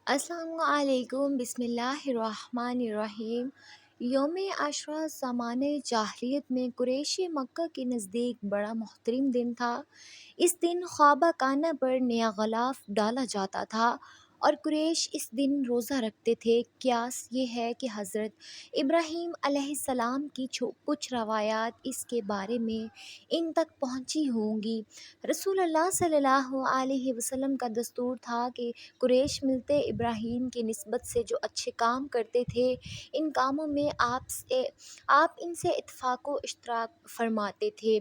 السلام علیکم، بسم اللہ الرحمن الرحیم۔ یوم عاشور زمانۂ جاہلیت میں قریش مکہ کے نزدیک بڑا محترم دن تھا۔ اس دن خوابہ کانہ پر نیا غلاف ڈالا جاتا تھا اور قریش اس دن روزہ رکھتے تھے۔ قیاس یہ ہے کہ حضرت ابراہیم علیہ السلام کی کچھ روایات اس کے بارے میں ان تک پہنچی ہوں گی۔ رسول اللہ صلی اللہ علیہ وسلم کا دستور تھا کہ قریش ملت ابراہیم کی نسبت سے جو اچھے کام کرتے تھے، ان کاموں میں آپ ان سے اتفاق و اشتراک فرماتے تھے۔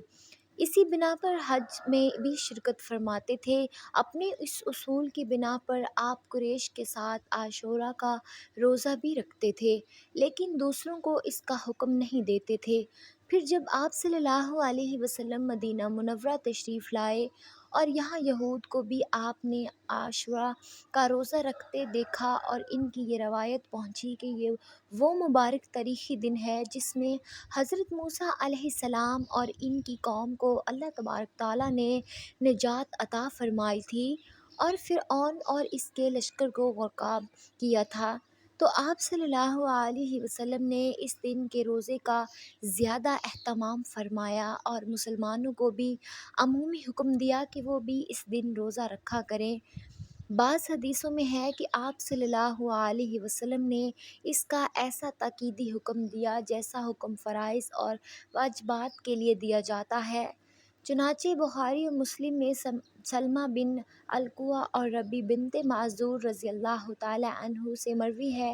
اسی بنا پر حج میں بھی شرکت فرماتے تھے۔ اپنے اس اصول کی بنا پر آپ قریش کے ساتھ عاشوراء کا روزہ بھی رکھتے تھے، لیکن دوسروں کو اس کا حکم نہیں دیتے تھے۔ پھر جب آپ صلی اللہ علیہ وسلم مدینہ منورہ تشریف لائے اور یہاں یہود کو بھی آپ نے عاشوراء کا روزہ رکھتے دیکھا اور ان کی یہ روایت پہنچی کہ یہ وہ مبارک تاریخی دن ہے جس میں حضرت موسیٰ علیہ السلام اور ان کی قوم کو اللہ تبارک تعالیٰ نے نجات عطا فرمائی تھی اور فرعون اور اس کے لشکر کو غرقاب کیا تھا۔ تو آپ صلی اللہ علیہ وسلم نے اس دن کے روزے کا زیادہ اہتمام فرمایا اور مسلمانوں کو بھی عمومی حکم دیا کہ وہ بھی اس دن روزہ رکھا کریں۔ بعض حدیثوں میں ہے کہ آپ صلی اللہ علیہ وسلم نے اس کا ایسا تاکیدی حکم دیا جیسا حکم فرائض اور واجبات کے لیے دیا جاتا ہے۔ چنانچہ بخاری و مسلم میں سلمہ بن الکوع اور ربی بنت معذور رضی اللہ تعالی عنہ سے مروی ہے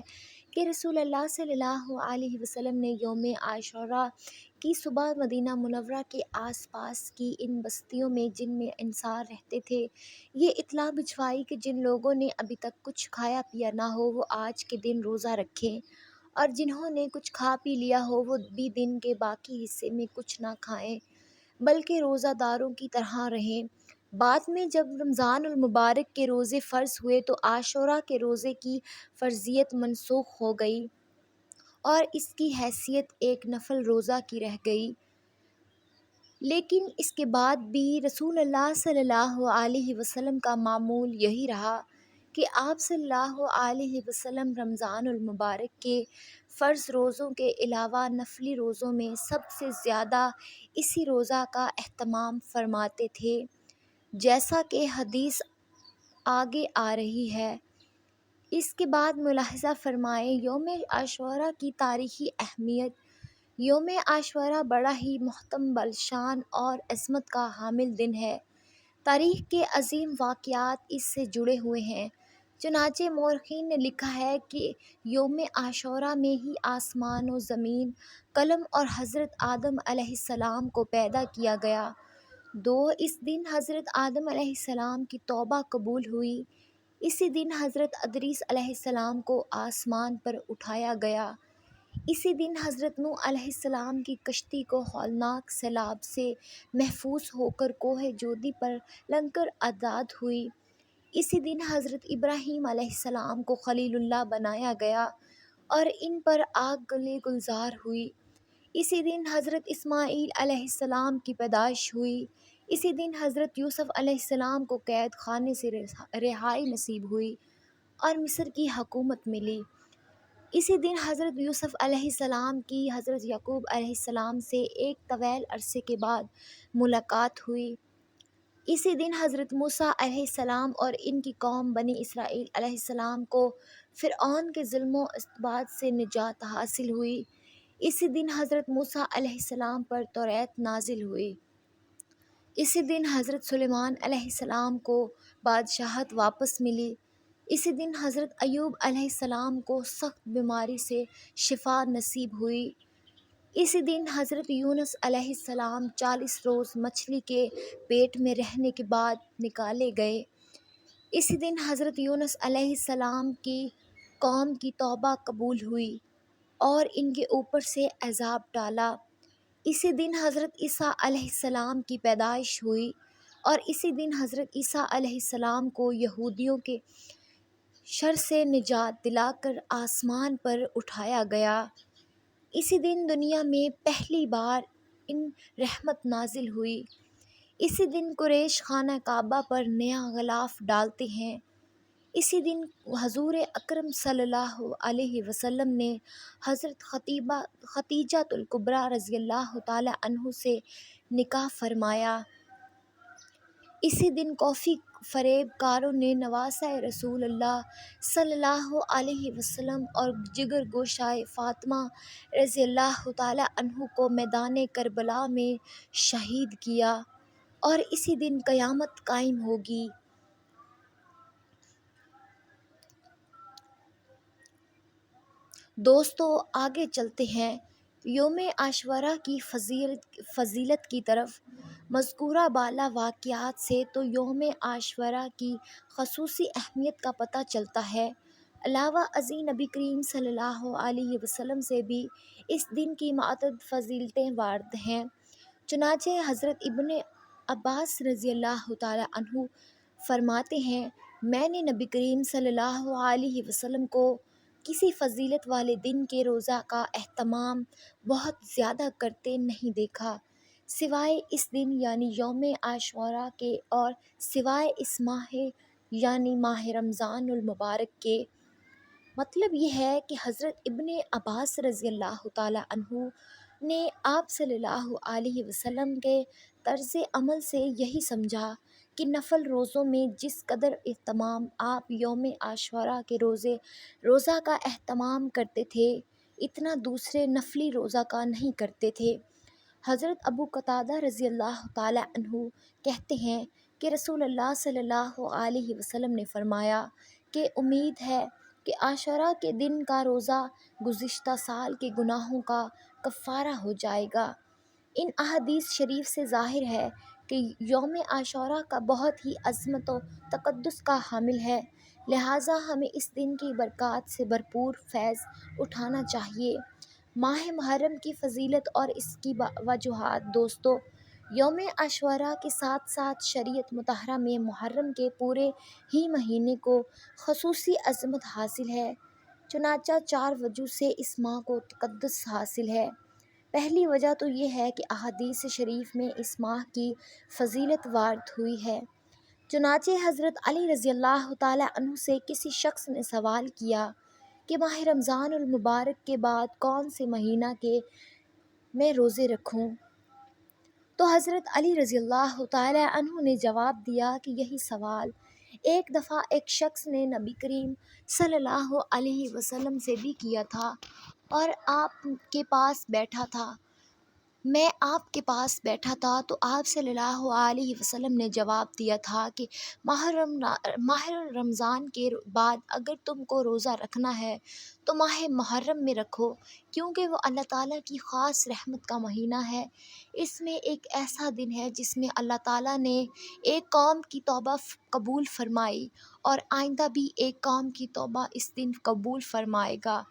کہ رسول اللہ صلی اللہ علیہ وسلم نے یوم عاشوراء کی صبح مدینہ منورہ کے آس پاس کی ان بستیوں میں جن میں انصار رہتے تھے یہ اطلاع بھجوائی کہ جن لوگوں نے ابھی تک کچھ کھایا پیا نہ ہو وہ آج کے دن روزہ رکھیں، اور جنہوں نے کچھ کھا پی لیا ہو وہ بھی دن کے باقی حصے میں کچھ نہ کھائیں بلکہ روزہ داروں کی طرح رہیں۔ بعد میں جب رمضان المبارک کے روزے فرض ہوئے تو عاشوراء کے روزے کی فرضیت منسوخ ہو گئی اور اس کی حیثیت ایک نفل روزہ کی رہ گئی۔ لیکن اس کے بعد بھی رسول اللہ صلی اللہ علیہ وسلم کا معمول یہی رہا کہ آپ صلی اللہ علیہ وسلم رمضان المبارک کے فرض روزوں کے علاوہ نفلی روزوں میں سب سے زیادہ اسی روزہ کا اہتمام فرماتے تھے، جیسا کہ حدیث آگے آ رہی ہے۔ اس کے بعد ملاحظہ فرمائیں یوم عاشوراء کی تاریخی اہمیت۔ یوم عاشوراء بڑا ہی محترم بلشان اور عظمت کا حامل دن ہے۔ تاریخ کے عظیم واقعات اس سے جڑے ہوئے ہیں۔ چنانچہ مورخین نے لکھا ہے کہ یوم عاشوراء میں ہی آسمان و زمین، قلم اور حضرت آدم علیہ السلام کو پیدا کیا گیا۔ اس دن حضرت آدم علیہ السلام کی توبہ قبول ہوئی۔ اسی دن حضرت ادریس علیہ السلام کو آسمان پر اٹھایا گیا۔ اسی دن حضرت نوح علیہ السلام کی کشتی کو ہولناک سیلاب سے محفوظ ہو کر کوہ جودی پر لنگر آزاد ہوئی۔ اسی دن حضرت ابراہیم علیہ السلام کو خلیل اللہ بنایا گیا اور ان پر آگ گلزار ہوئی۔ اسی دن حضرت اسماعیل علیہ السلام کی پیدائش ہوئی۔ اسی دن حضرت یوسف علیہ السلام کو قید خانے سے رہائی نصیب ہوئی اور مصر کی حکومت ملی۔ اسی دن حضرت یوسف علیہ السلام کی حضرت یعقوب علیہ السلام سے ایک طویل عرصے کے بعد ملاقات ہوئی۔ اسی دن حضرت موسیٰ علیہ السلام اور ان کی قوم بنی اسرائیل علیہ السلام کو فرعون کے ظلم و استبداد سے نجات حاصل ہوئی۔ اسی دن حضرت موسیٰ علیہ السلام پر توریت نازل ہوئی۔ اسی دن حضرت سلیمان علیہ السلام کو بادشاہت واپس ملی۔ اسی دن حضرت ایوب علیہ السلام کو سخت بیماری سے شفا نصیب ہوئی۔ اسی دن حضرت یونس علیہ السلام 40 روز مچھلی کے پیٹ میں رہنے کے بعد نکالے گئے۔ اسی دن حضرت یونس علیہ السلام کی قوم کی توبہ قبول ہوئی اور ان کے اوپر سے عذاب ٹالا۔ اسی دن حضرت عیسیٰ علیہ السلام کی پیدائش ہوئی اور اسی دن حضرت عیسیٰ علیہ السلام کو یہودیوں کے شر سے نجات دلا کر آسمان پر اٹھایا گیا۔ اسی دن دنیا میں پہلی بار ان رحمت نازل ہوئی۔ اسی دن قریش خانہ کعبہ پر نیا غلاف ڈالتے ہیں۔ اسی دن حضور اکرم صلی اللہ علیہ وسلم نے حضرت ختیجہ الکبریٰ رضی اللہ تعالی عنہ سے نکاح فرمایا۔ اسی دن کافی فریب کاروں نے نواسہ رسول اللہ صلی اللہ علیہ وسلم اور جگر گوشائے فاطمہ رضی اللہ تعالی عنہ کو میدان کربلا میں شہید کیا، اور اسی دن قیامت قائم ہوگی۔ دوستو آگے چلتے ہیں یوم عاشوراء کی فضیلت کی طرف۔ مذکورہ بالا واقعات سے تو یوم عاشوراء کی خصوصی اہمیت کا پتہ چلتا ہے۔ علاوہ ازیں نبی کریم صلی اللہ علیہ وسلم سے بھی اس دن کی متعدد فضیلتیں وارد ہیں۔ چنانچہ حضرت ابن عباس رضی اللہ تعالی عنہ فرماتے ہیں، میں نے نبی کریم صلی اللہ علیہ وسلم کو کسی فضیلت والے دن کے روزہ کا اہتمام بہت زیادہ کرتے نہیں دیکھا، سوائے اس دن یعنی یوم عاشوراء کے، اور سوائے اس ماہ یعنی ماہ رمضان المبارک کے۔ مطلب یہ ہے کہ حضرت ابن عباس رضی اللہ تعالی عنہ نے آپ صلی اللہ علیہ وسلم کے طرز عمل سے یہی سمجھا کہ نفل روزوں میں جس قدر اہتمام آپ یوم عاشوراء کے روزہ کا اہتمام کرتے تھے، اتنا دوسرے نفلی روزہ کا نہیں کرتے تھے۔ حضرت ابو قتادہ رضی اللہ تعالی عنہ کہتے ہیں کہ رسول اللہ صلی اللہ علیہ وسلم نے فرمایا کہ امید ہے کہ عاشوراء کے دن کا روزہ گزشتہ سال کے گناہوں کا کفارہ ہو جائے گا۔ ان احادیث شریف سے ظاہر ہے کہ یوم عاشوراء کا بہت ہی عظمت و تقدس کا حامل ہے، لہٰذا ہمیں اس دن کی برکات سے بھرپور فیض اٹھانا چاہیے۔ ماہ محرم کی فضیلت اور اس کی وجوہات۔ دوستو، یوم عاشوراء کے ساتھ ساتھ شریعت مطہرہ میں محرم کے پورے ہی مہینے کو خصوصی عظمت حاصل ہے۔ چنانچہ 4 وجوہ سے اس ماہ کو تقدس حاصل ہے۔ پہلی وجہ تو یہ ہے کہ احادیث شریف میں اس ماہ کی فضیلت وارد ہوئی ہے۔ چنانچہ حضرت علی رضی اللہ تعالی عنہ سے کسی شخص نے سوال کیا کہ ماہ رمضان المبارک کے بعد کون سے مہینہ کے میں روزے رکھوں؟ تو حضرت علی رضی اللہ تعالی عنہ نے جواب دیا کہ یہی سوال ایک دفعہ ایک شخص نے نبی کریم صلی اللہ علیہ وسلم سے بھی کیا تھا، اور آپ کے پاس بیٹھا تھا، میں آپ کے پاس بیٹھا تھا تو آپ صلی اللہ علیہ وسلم نے جواب دیا تھا کہ ماہ رمضان کے بعد اگر تم کو روزہ رکھنا ہے تو ماہ محرم میں رکھو، کیونکہ وہ اللہ تعالیٰ کی خاص رحمت کا مہینہ ہے۔ اس میں ایک ایسا دن ہے جس میں اللہ تعالیٰ نے ایک قوم کی توبہ قبول فرمائی، اور آئندہ بھی ایک قوم کی توبہ اس دن قبول فرمائے گا۔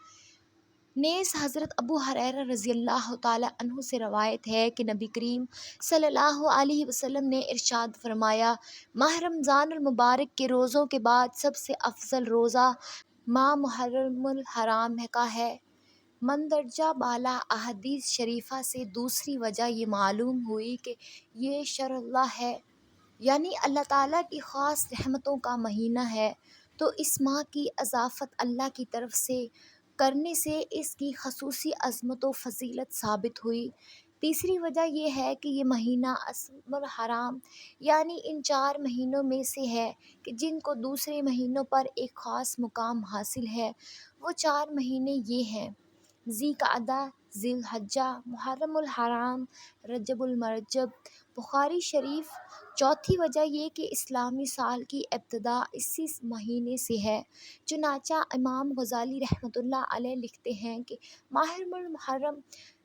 نیز حضرت ابو ہریرہ رضی اللہ تعالی عنہ سے روایت ہے کہ نبی کریم صلی اللہ علیہ وسلم نے ارشاد فرمایا، ماہ رمضان المبارک کے روزوں کے بعد سب سے افضل روزہ ماہ محرم الحرام کا ہے۔ مندرجہ بالا احادیث شریفہ سے دوسری وجہ یہ معلوم ہوئی کہ یہ شرع اللہ ہے، یعنی اللہ تعالیٰ کی خاص رحمتوں کا مہینہ ہے، تو اس ماہ کی اضافت اللہ کی طرف سے کرنے سے اس کی خصوصی عظمت و فضیلت ثابت ہوئی۔ تیسری وجہ یہ ہے کہ یہ مہینہ اشہر الحرام یعنی ان 4 مہینوں میں سے ہے کہ جن کو دوسرے مہینوں پر ایک خاص مقام حاصل ہے۔ وہ 4 مہینے یہ ہیں: ذی القعدہ، ذی الحجہ، محرم الحرام، رجب المرجب۔ بخاری شریف۔ چوتھی وجہ یہ کہ اسلامی سال کی ابتدا اسی مہینے سے ہے۔ چنانچہ امام غزالی رحمۃ اللہ علیہ لکھتے ہیں کہ ماہ المحرم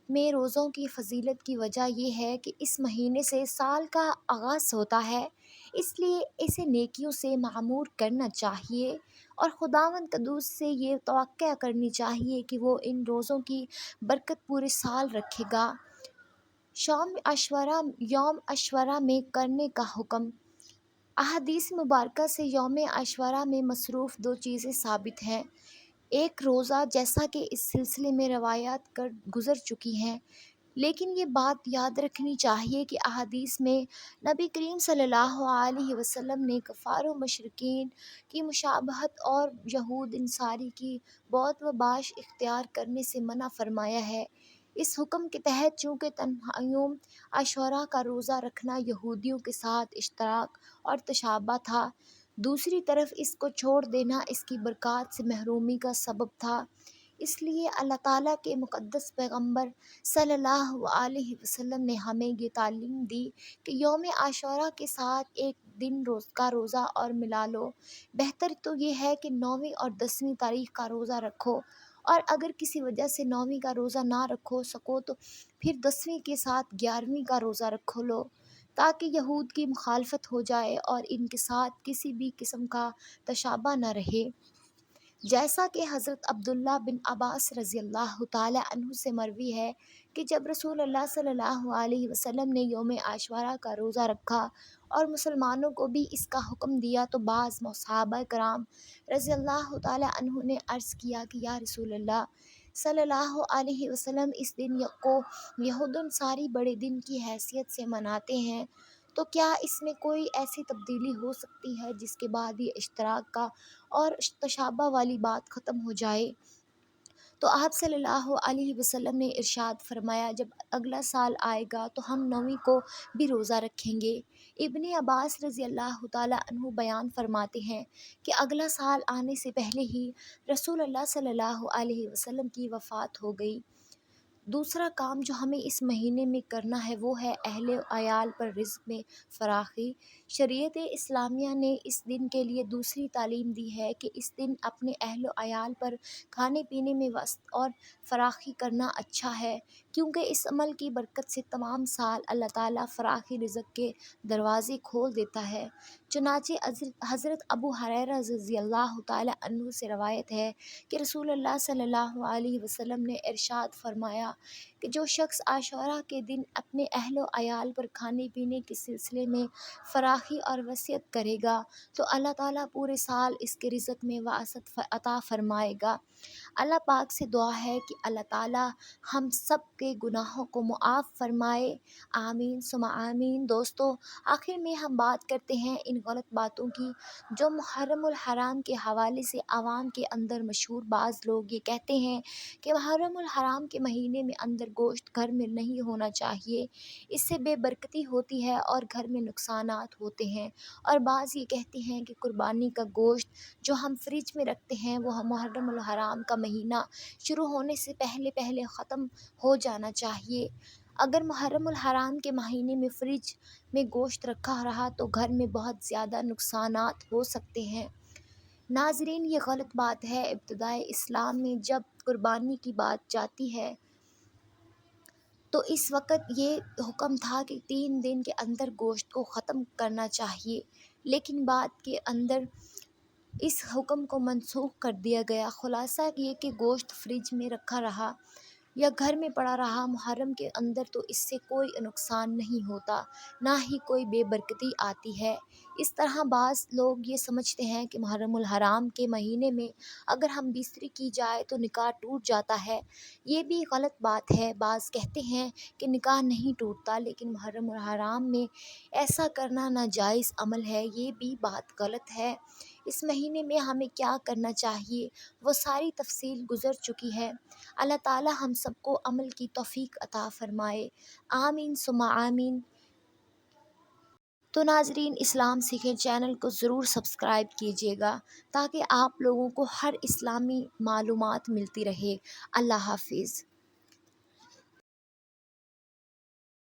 میں روزوں کی فضیلت کی وجہ یہ ہے کہ اس مہینے سے سال کا آغاز ہوتا ہے، اس لیے اسے نیکیوں سے معمور کرنا چاہیے، اور خداوند قدوس سے یہ توقع کرنی چاہیے کہ وہ ان روزوں کی برکت پورے سال رکھے گا۔ یوم عاشوراء میں کرنے کا حکم۔ احادیث مبارکہ سے یوم عاشوراء میں مصروف 2 چیزیں ثابت ہیں: ایک روزہ، جیسا کہ اس سلسلے میں روایات گزر چکی ہیں، لیکن یہ بات یاد رکھنی چاہیے کہ احادیث میں نبی کریم صلی اللہ علیہ وسلم نے کفار و مشرکین کی مشابہت اور یہود انصاری کی بہت و باش اختیار کرنے سے منع فرمایا ہے۔ اس حکم کے تحت چونکہ تنہا یوم عاشوراء کا روزہ رکھنا یہودیوں کے ساتھ اشتراک اور تشابہ تھا، دوسری طرف اس کو چھوڑ دینا اس کی برکات سے محرومی کا سبب تھا۔ اس لیے اللہ تعالیٰ کے مقدس پیغمبر صلی اللہ علیہ وسلم نے ہمیں یہ تعلیم دی کہ یوم عاشوراء کے ساتھ ایک دن کا روزہ اور ملا لو۔ بہتر تو یہ ہے کہ 9ویں اور 10ویں تاریخ کا روزہ رکھو، اور اگر کسی وجہ سے 9ویں کا روزہ نہ رکھو سکو تو پھر 10ویں کے ساتھ 11ویں کا روزہ رکھو لو، تاکہ یہود کی مخالفت ہو جائے اور ان کے ساتھ کسی بھی قسم کا تشابہ نہ رہے۔ جیسا کہ حضرت عبداللہ بن عباس رضی اللہ تعالی عنہ سے مروی ہے کہ جب رسول اللہ صلی اللہ علیہ وسلم نے یوم عاشوراء کا روزہ رکھا اور مسلمانوں کو بھی اس کا حکم دیا تو بعض صحابہ کرام رضی اللہ تعالی عنہ نے عرض کیا کہ یا رسول اللہ صلی اللہ علیہ وسلم اس دن کو یہود انصاری بڑے دن کی حیثیت سے مناتے ہیں، تو کیا اس میں کوئی ایسی تبدیلی ہو سکتی ہے جس کے بعد یہ اشتراک کا اور تشابہ والی بات ختم ہو جائے؟ تو آپ صلی اللہ علیہ وسلم نے ارشاد فرمایا جب اگلا سال آئے گا تو ہم 9ویں کو بھی روزہ رکھیں گے۔ ابن عباس رضی اللہ تعالی عنہ بیان فرماتے ہیں کہ اگلا سال آنے سے پہلے ہی رسول اللہ صلی اللہ علیہ وسلم کی وفات ہو گئی۔ دوسرا کام جو ہمیں اس مہینے میں کرنا ہے وہ ہے اہل و عیال پر رزق میں فراخی۔ شریعت اسلامیہ نے اس دن کے لیے دوسری تعلیم دی ہے کہ اس دن اپنے اہل و عیال پر کھانے پینے میں وسعت اور فراخی کرنا اچھا ہے، کیونکہ اس عمل کی برکت سے تمام سال اللہ تعالیٰ فراخی رزق کے دروازے کھول دیتا ہے۔ چنانچہ حضرت ابو ہریرہ رضی اللہ تعالی عنہ سے روایت ہے کہ رسول اللہ صلی اللہ علیہ وسلم نے ارشاد فرمایا کہ جو شخص عاشوراء کے دن اپنے اہل و عیال پر کھانے پینے کے سلسلے میں فراخی اور وسعت کرے گا تو اللہ تعالیٰ پورے سال اس کے رزق میں وسعت عطا فرمائے گا۔ اللہ پاک سے دعا ہے کہ اللہ تعالیٰ ہم سب کے گناہوں کو معاف فرمائے، آمین ثم آمین۔ دوستو، آخر میں ہم بات کرتے ہیں ان غلط باتوں کی جو محرم الحرام کے حوالے سے عوام کے اندر مشہور۔ بعض لوگ یہ کہتے ہیں کہ محرم الحرام کے مہینے میں اندر گوشت گھر میں نہیں ہونا چاہیے، اس سے بے برکتی ہوتی ہے اور گھر میں نقصانات ہوتے ہیں، اور بعض یہ کہتے ہیں کہ قربانی کا گوشت جو ہم فریج میں رکھتے ہیں وہ محرم الحرام کا مہینہ شروع ہونے سے پہلے ختم ہو جانا چاہیے۔ اگر محرم الحرام کے مہینے میں فریج میں گوشت رکھا رہا تو گھر میں بہت زیادہ نقصانات ہو سکتے ہیں۔ ناظرین، یہ غلط بات ہے۔ ابتدائے اسلام میں جب قربانی کی بات جاتی ہے تو اس وقت یہ حکم تھا کہ 3 دن کے اندر گوشت کو ختم کرنا چاہیے، لیکن بعد کے اندر اس حکم کو منسوخ کر دیا گیا۔ خلاصہ یہ کہ گوشت فریج میں رکھا رہا یا گھر میں پڑا رہا محرم کے اندر تو اس سے کوئی نقصان نہیں ہوتا، نہ ہی کوئی بے برکتی آتی ہے۔ اس طرح بعض لوگ یہ سمجھتے ہیں کہ محرم الحرام کے مہینے میں اگر ہم بستری کی جائے تو نکاح ٹوٹ جاتا ہے، یہ بھی غلط بات ہے۔ بعض کہتے ہیں کہ نکاح نہیں ٹوٹتا، لیکن محرم الحرام میں ایسا کرنا ناجائز عمل ہے، یہ بھی بات غلط ہے۔ اس مہینے میں ہمیں کیا کرنا چاہیے وہ ساری تفصیل گزر چکی ہے۔ اللہ تعالی ہم سب کو عمل کی توفیق عطا فرمائے، آمین ثم آمین۔ تو ناظرین، اسلام سیکھیں چینل کو ضرور سبسکرائب کیجیے گا تاکہ آپ لوگوں کو ہر اسلامی معلومات ملتی رہے۔ اللہ حافظ۔